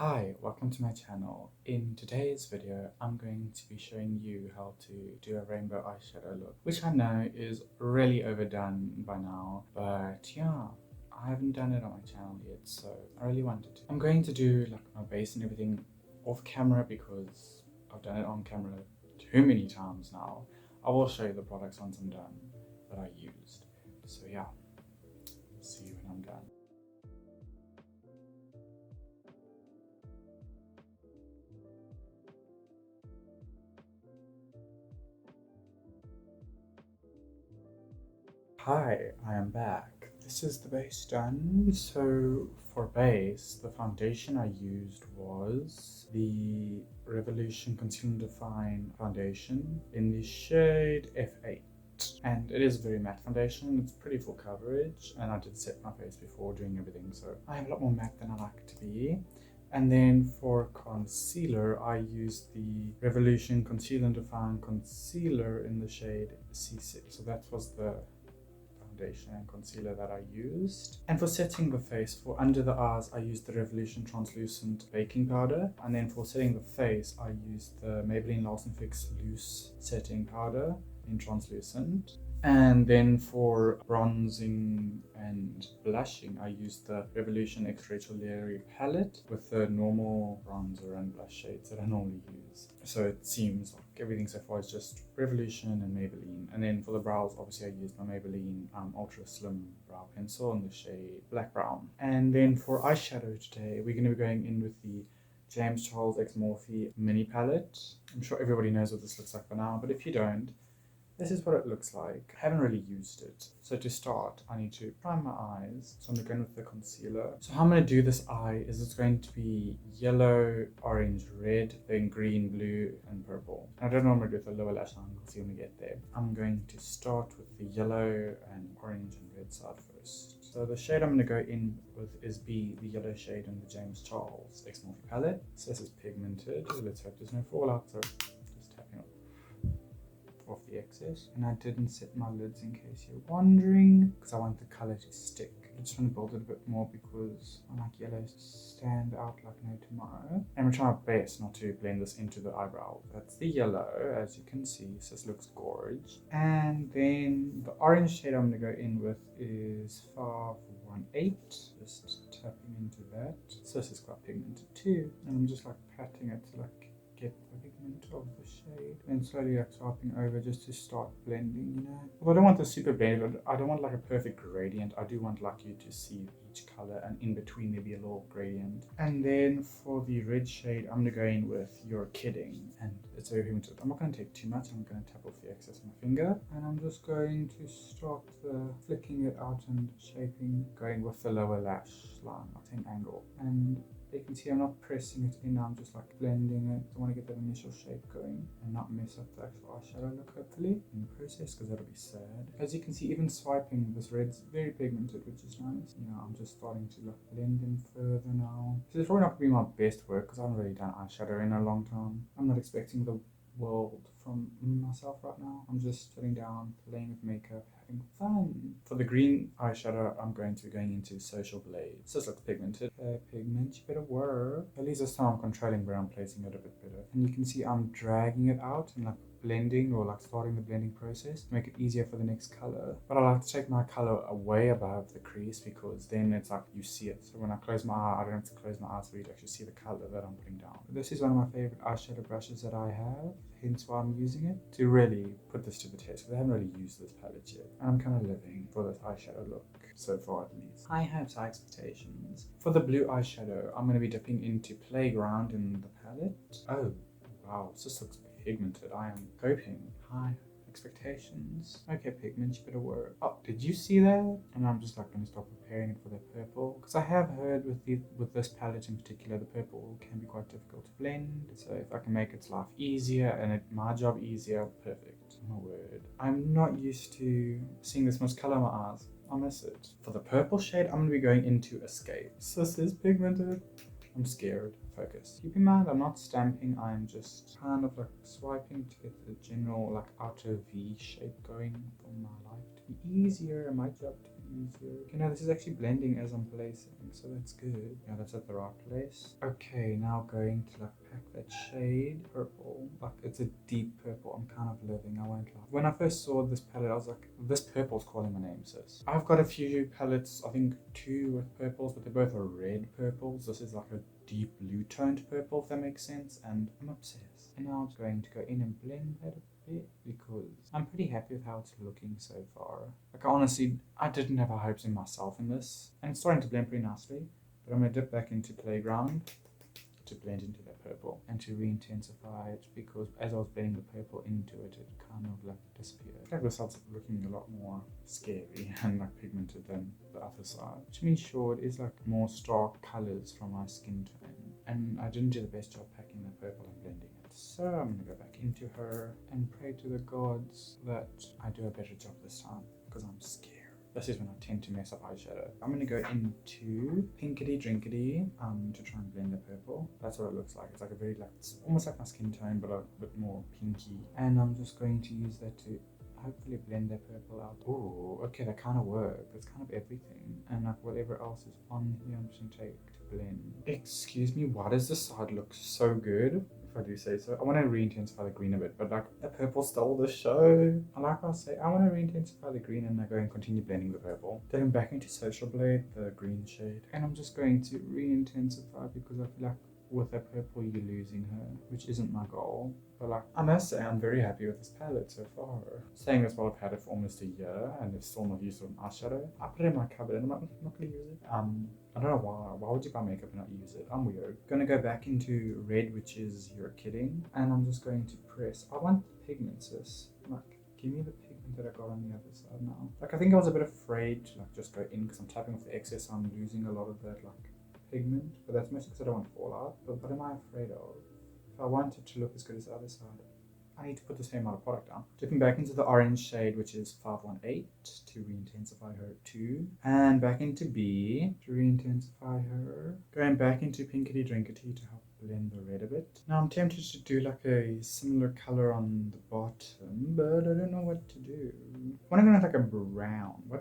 Hi, welcome to my channel. In today's video, I'm going to be showing you how to do a rainbow eyeshadow look, which I know is really overdone by now, but yeah, I haven't done it on my channel yet, so I really wanted to. I'm going to do like my base and everything off camera because I've done it on camera too many times now. I will show you the products once I'm done that I used. So yeah, see you when I'm done. Hi, I am back. This is the base done. So for base, the foundation I used was the Revolution Conceal and Define foundation in the shade F8. And it is a very matte foundation. It's pretty full coverage, and I did set my face before doing everything, so I have a lot more matte than I like it to be. And then for concealer, I used the Revolution Conceal and Define concealer in the shade C6. So that was the foundation and concealer that I used. And for setting the face, for under the eyes, I used the Revolution Translucent Baking Powder. And then for setting the face, I used the Maybelline Last and Fix Loose Setting Powder in translucent. And then for bronzing and blushing, I used the Revolution X Rachel Leary palette with the normal bronzer and blush shades that I normally use. So it seems like everything so far is just Revolution and Maybelline. And then for the brows, obviously I used my Maybelline Ultra Slim Brow Pencil in the shade Black Brown. And then for eyeshadow today, we're going to be going in with the Charles Morphe mini palette. I'm sure everybody knows what this looks like by now, but if you don't, this is what it looks like. I haven't really used it. So to start, I need to prime my eyes. So I'm going to go in with the concealer. So how I'm going to do this eye is it's going to be yellow, orange, red, then green, blue, and purple. I don't normally do the lower lash line, we'll see when we get there. I'm going to start with the yellow and orange and red side first. So the shade I'm going to go in with is B, the yellow shade in the Charles X Morphe palette. So this is pigmented. Let's hope there's no fallout. So just tapping off the excess. And I didn't set my lids in case you're wondering, because I want the color to stick. I just want to build it a bit more because I like yellows to stand out like no tomorrow. And we're trying our best not to blend this into the eyebrow. That's the yellow, as you can see, so this looks gorgeous. And then the orange shade I'm going to go in with is 518. Just tapping into that. So this is quite pigmented too. And I'm just like patting it to like get the pigment of the shade and slowly like swiping over just to start blending, you know. Well, I don't want the super blend, I don't want like a perfect gradient. I do want like you to see each color and in between there be a little gradient. And then for the red shade, I'm gonna go in with You're Kidding, and it's very pigmented. I'm not gonna take too much. I'm gonna tap off the excess on my finger, and I'm just going to start flicking it out and shaping, going with the lower lash line at an angle. And you can see I'm not pressing it in, I'm just like blending it. I want to get that initial shape going and not mess up the actual eyeshadow look hopefully in the process, because that'll be sad. As you can see, even swiping, this red's very pigmented, which is nice. You know, I'm just starting to like blend in further now. So it's probably not going to be my best work because I haven't really done eyeshadow in a long time. I'm not expecting the world from myself right now. I'm just sitting down, playing with makeup, having fun. For the green eyeshadow, I'm going to be going into Social Blade. So this looks pigmented. Pigment, you better work. At least this time I'm controlling where I'm placing it a bit better. And you can see I'm dragging it out and like blending or like starting the blending process to make it easier for the next color. But I like to take my color way above the crease because then it's like you see it. So when I close my eye, I don't have to close my eyes for you to actually see the color that I'm putting down. This is one of my favorite eyeshadow brushes that I have, hence why I'm using it to really put this to the test, because I haven't really used this palette yet. And I'm kind of living for this eyeshadow look, so far at least. I have high expectations. For the blue eyeshadow, I'm going to be dipping into Playground in the palette. Oh, wow, this looks pigmented. I am hoping high expectations. Okay, pigment, you better work. Oh, did you see that? And I'm just like going to start preparing it for the purple, because I have heard with this palette in particular, the purple can be quite difficult to blend. So if I can make its life easier and my job easier, perfect. My word. I'm not used to seeing this much color in my eyes. I miss it. For the purple shade, I'm going to be going into Escape. So this is pigmented. I'm scared. Focus. Keep in mind, I'm not stamping, I'm just kind of like swiping to get the general like outer V shape going for my life to be easier and my job to be easier. Okay, now this is actually blending as I'm placing, so that's good. Yeah, that's at the right place. Okay, now going to like pack that shade purple. Like it's a deep purple. I'm kind of living, I won't lie. When I first saw this palette, I was like, this purple's calling my name, sis. I've got a few palettes, I think 2 with purples, but they both are red purples. This is like a deep blue toned purple, if that makes sense, and I'm obsessed. And now I'm going to go in and blend that a bit because I'm pretty happy with how it's looking so far. Like honestly, I didn't have high hopes in myself in this, and it's starting to blend pretty nicely, but I'm going to dip back into Playground to blend into that purple and to re-intensify it, because as I was blending the purple into it, it kind of like disappeared. I feel like this side's looking a lot more scary and like pigmented than the other side, which means sure it is like more stark colors from my skin tone, and I didn't do the best job packing the purple and blending it. So I'm gonna go back into her and pray to the gods that I do a better job this time, because I'm scared. This is when I tend to mess up eyeshadow. I'm going to go into Pinkity Drinkity to try and blend the purple. That's what it looks like. It's like a very, like, it's almost like my skin tone, but a bit more pinky. And I'm just going to use that to hopefully blend that purple out. Oh, okay, that kind of worked. That's kind of everything. And like whatever else is on here, I'm just going to take to blend. Excuse me, why does this side look so good? If I do say so. I want to re-intensify the green a bit, but like the purple stole the show. And like I say, I want to re-intensify the green and I go and continue blending the purple. Then I'm back into Social Blade, the green shade. And I'm just going to re-intensify because I feel like with that purple you're losing her, which isn't my goal. But like, I must say I'm very happy with this palette so far. Saying this while I've had it for almost a year and it's still not used an eyeshadow. I put it in my cupboard and I'm not gonna use it. I don't know why. Why would you buy makeup and not use it? I'm weird. Gonna go back into red, which is You're Kidding. And I'm just going to press. I want the pigment, sis. Like, give me the pigment that I got on the other side now. Like, I think I was a bit afraid to like just go in because I'm tapping off the excess. So I'm losing a lot of that like pigment. But that's mostly because I don't want to fall out. But what am I afraid of? If I want it to look as good as the other side, I need to put the same amount of product down. Dipping back into the orange shade, which is 518, to re-intensify her too. And back into B to re-intensify her. Going back into Pinkity Drinkity to help blend the red a bit. Now I'm tempted to do like a similar color on the bottom, but I don't know what to do. I want to go with like a brown. I'm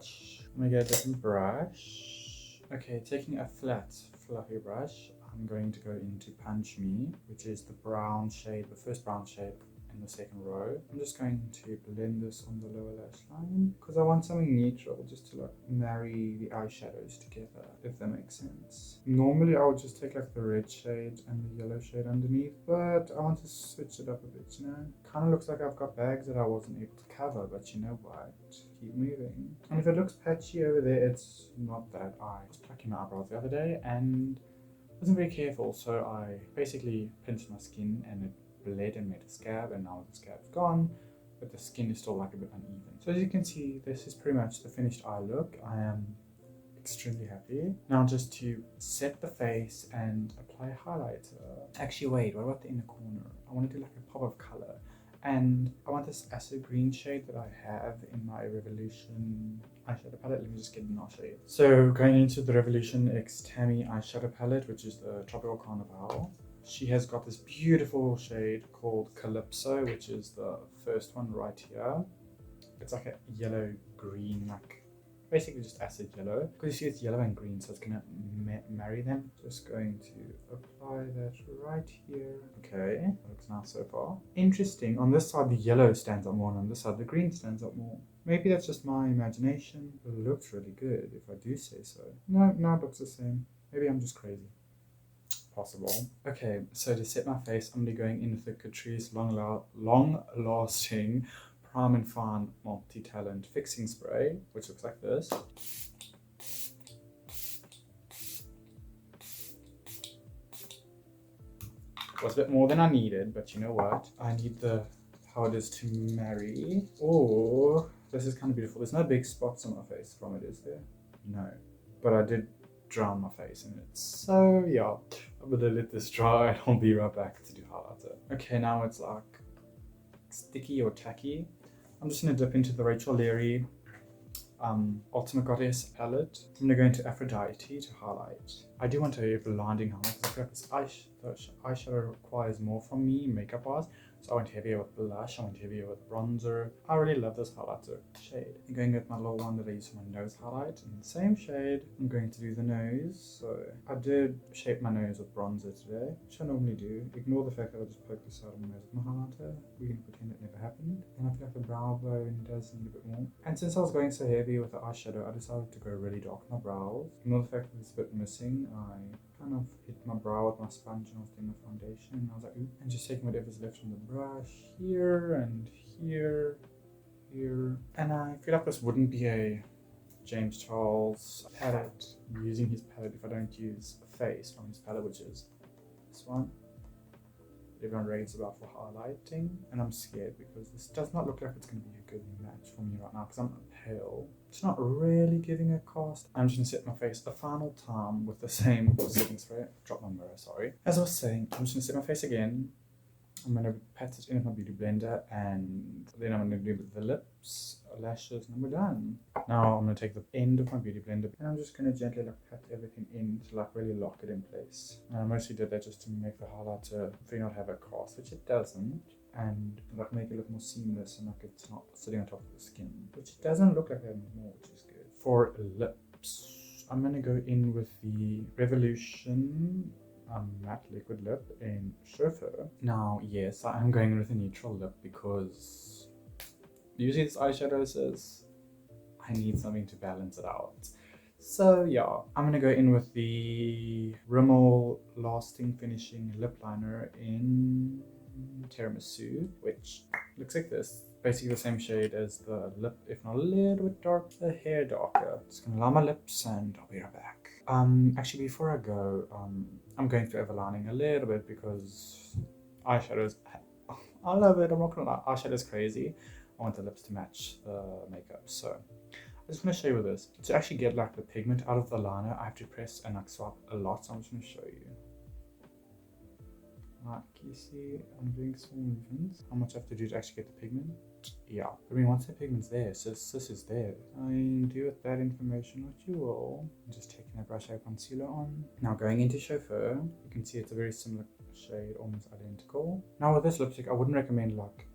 gonna get a different brush. Okay, taking a flat, fluffy brush, I'm going to go into Punch Me, which is the brown shade, the first brown shade in the second row. I'm just going to blend this on the lower lash line because I want something neutral just to like marry the eyeshadows together, if that makes sense. Normally I would just take like the red shade and the yellow shade underneath, but I want to switch it up a bit, you know? Kind of looks like I've got bags that I wasn't able to cover, but you know what? Keep moving. And if it looks patchy over there, it's not that. I was plucking my eyebrows the other day and wasn't very careful, so I basically pinched my skin and it bled and made a scab, and now the scab's gone, but the skin is still like a bit uneven. So as you can see, this is pretty much the finished eye look. I am extremely happy. Now just to set the face and apply highlighter. Actually wait, what about the inner corner? I want to do like a pop of color, and I want this acid green shade that I have in my Revolution eyeshadow palette. Let me just get it and I'll show you. So going into the Revolution X Tammy eyeshadow palette, which is the Tropical Carnival. She has got this beautiful shade called Calypso, which is the first one right here. It's like a yellow green, like basically just acid yellow. Because you see it's yellow and green, so it's gonna marry them. Just going to apply that right here. Okay, looks nice so far. Interesting, on this side the yellow stands out more, and on this side the green stands out more. Maybe that's just my imagination. It looks really good, if I do say so. No, now it looks the same. Maybe I'm just crazy. Possible. Okay, so to set my face, I'm going to be going in with the Catrice long-lasting Prime and Fine Multi-Talent Fixing Spray, which looks like this. It was a bit more than I needed, but you know what? I need the powders to marry. Oh, this is kind of beautiful. There's no big spots on my face from it, is there? No. But I did drown my face in it. So yeah, I'm gonna let this dry and I'll be right back to do highlighter. Okay, now it's like sticky or tacky. I'm just gonna dip into the Rachel Leary Ultimate Goddess palette. I'm gonna go into Aphrodite to highlight. I do want a blinding highlight because I feel like this eyeshadow requires more from me makeup wise So I went heavier with blush, I went heavier with bronzer. I really love this highlighter shade. I'm going with my little one that I use for my nose highlight. In the same shade, I'm going to do the nose. So I did shape my nose with bronzer today, which I normally do. Ignore the fact that I just poked this out of my nose with my highlighter. We're going to pretend it never happened. And I feel like the brow bone does need a bit more. And since I was going so heavy with the eyeshadow, I decided to go really dark on my brows. Ignore the fact that it's a bit missing. I kind of hit my brow with my sponge and I was doing the foundation, and I was like, ooh, and just taking whatever's left from the brush here and here, here. And I feel like this wouldn't be a James Charles palette. I'm using his palette if I don't use a face from his palette, which is this one. Everyone raves about for highlighting, and I'm scared because this does not look like it's going to be a good match for me right now because I'm pale. It's not really giving a cast. I'm just going to set my face a final time with the same setting spray. Drop my mirror, sorry. As I was saying, I'm just going to set my face again. I'm going to pat it in with my beauty blender, and then I'm going to do the lips, lashes, and then we're done. Now I'm going to take the end of my beauty blender and I'm just going to gently like pat everything in to like really lock it in place. And I mostly did that just to make the highlighter not have a cast, which it doesn't, and like make it look more seamless and like it's not sitting on top of the skin, which it doesn't look like that anymore, which is good. For lips, I'm going to go in with the Revolution matte liquid lip in Chauffeur. Now, yes, I am going with a neutral lip because usually this eyeshadow says I need something to balance it out. So yeah, I'm gonna go in with the Rimmel Lasting Finishing Lip Liner in Tiramisu, which looks like this. Basically the same shade as the lip, if not a little bit darker, the hair darker. Just gonna line my lips and I'll be right back. Actually before I go, I'm going through overlining a little bit because eyeshadows, I love it, I'm not gonna lie, eyeshadow is crazy. I want the lips to match the makeup, so I'm just going to show you with this. To actually get like the pigment out of the liner, I have to press and like swipe a lot, so I'm just going to show you. Like, you see, I'm doing small movements. How much I have to do to actually get the pigment? Yeah, I mean, once the pigment's there, this is there. I do with that information what you will. I'm just taking a brush eye concealer on. Now going into Chauffeur, you can see it's a very similar shade, almost identical. Now with this lipstick, I wouldn't recommend like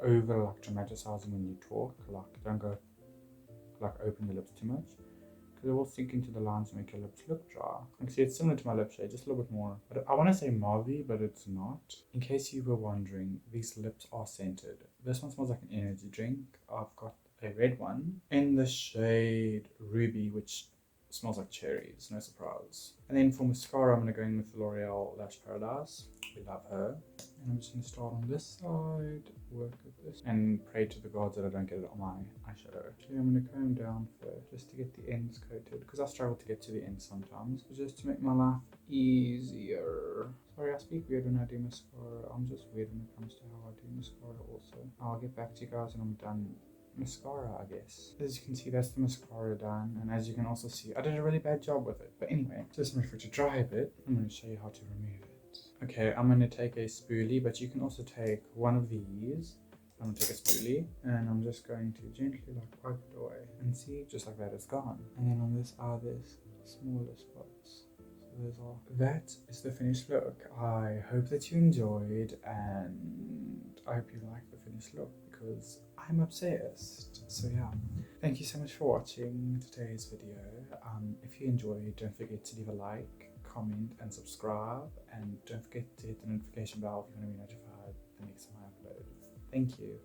over like dramatizing when you talk. Like, don't go like open the lips too much because it will sink into the lines and make your lips look dry. You can see it's similar to my lip shade, just a little bit more. But I want to say mauve, but it's not. In case you were wondering, these lips are scented. This one smells like an energy drink. I've got a red one in the shade Ruby, which smells like cherries, no surprise. And then for mascara, I'm going to go in with L'Oreal Lash Paradise. We love her. And I'm just going to start on this side, work with this, and pray to the gods that I don't get it on my eyeshadow. Actually, I'm going to comb down first, just to get the ends coated, because I struggle to get to the ends sometimes, but just to make my life easier. Sorry, I speak weird when I do mascara. I'm just weird when it comes to how I do mascara also. I'll get back to you guys when I'm done mascara, I guess. As you can see, that's the mascara done, and as you can also see, I did a really bad job with it. But anyway, just wait for it to dry a bit. I'm going to show you how to remove it. Okay, I'm going to take a spoolie, but you can also take one of these. I'm going to take a spoolie, and I'm just going to gently like wipe it away, and see, just like that, it's gone. And then on this are this smaller spots. That is the finished look. I hope that you enjoyed, and I hope you like the finished look because I'm obsessed. So yeah, thank you so much for watching today's video. If you enjoyed, don't forget to leave a like, comment and subscribe, and don't forget to hit the notification bell if you want to be notified the next time I upload. Thank you.